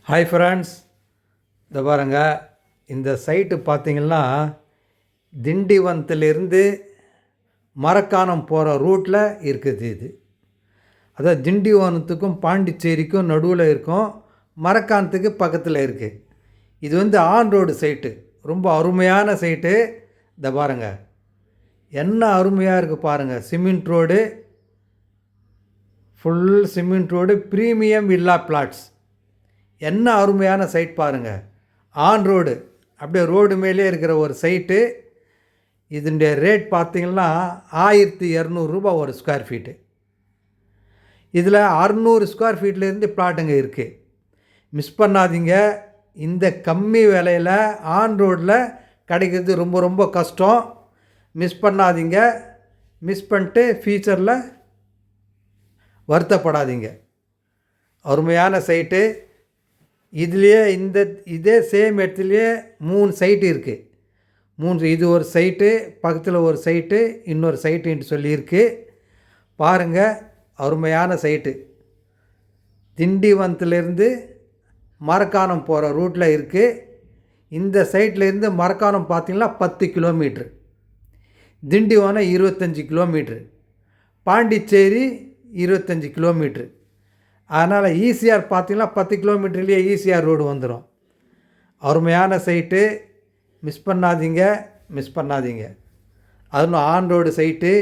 Hi friends, இதை பாருங்க. இந்த சைட்டு பார்த்திங்கன்னா திண்டிவனத்திலிருந்து மரக்காணம் போகிற ரூட்டில் இருக்குது. இது அதாவது திண்டிவனத்துக்கும் பாண்டிச்சேரிக்கும் நடுவில் இருக்கும், மரக்காணத்துக்கு பக்கத்தில் இருக்குது. இது ஆன் ரோடு சைட்டு, ரொம்ப அருமையான சைட்டு. இதை பாருங்கள், என்ன அருமையாக இருக்குது பாருங்கள். Cement road, full cement road, premium villa flats. என்ன அருமையான சைட் பாருங்கள். ஆன் ரோடு, அப்படியே ரோடு மேலே இருக்கிற ஒரு சைட்டு. இதனுடைய ரேட் பார்த்திங்கன்னா 1200 ரூபா ஒரு ஸ்கொயர் ஃபீட்டு. இதில் 600 ஸ்கொயர் ஃபீட்லேருந்து பிளாட்டுங்க இருக்குது. மிஸ் பண்ணாதீங்க. இந்த கம்மி விலையில் ஆன் ரோடில் கிடைக்கிறது ரொம்ப ரொம்ப கஷ்டம். மிஸ் பண்ணாதீங்க. மிஸ் பண்ணிட்டு ஃபியூச்சரில் வருத்தப்படாதீங்க. அருமையான சைட்டு. இதுலேயே இதே சேம் இடத்துலையே 3 சைட்டு இருக்குது. 3, இது ஒரு சைட்டு, பக்கத்தில் ஒரு சைட்டு, இன்னொரு சைட்டுன்ட்டு சொல்லியிருக்கு. பாருங்கள், அருமையான சைட்டு. திண்டிவனத்துலேருந்து மரக்காணம் போகிற ரூட்டில் இருக்குது. இந்த சைட்லேருந்து மரக்காணம் பார்த்திங்கன்னா 10 kilometre, Tindivanam 25 kilometre, Pondicherry 25 kilometre. அதனால் ஈசிஆர் பார்த்திங்கன்னா 10 கிலோமீட்டர்லேயே ஈசிஆர் ரோடு வந்துடும். அருமையான சைட்டு. மிஸ் பண்ணாதீங்க. அதுவும் ஆன் ரோடு சைட்டு.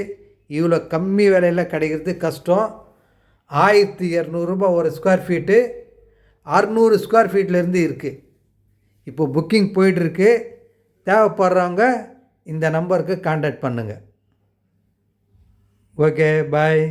இவ்வளோ கம்மி விலையில் கிடைக்கிறது கஷ்டம். 1200 ரூபா ஒரு ஸ்கொயர் ஃபீட்டு. 600 ஸ்கொயர் ஃபீட்லேருந்து இருக்குது. இப்போ புக்கிங் போயிட்டுருக்கு. தேவைப்படுறவங்க இந்த நம்பருக்கு கான்டாக்ட் பண்ணுங்கள். ஓகே, பாய்.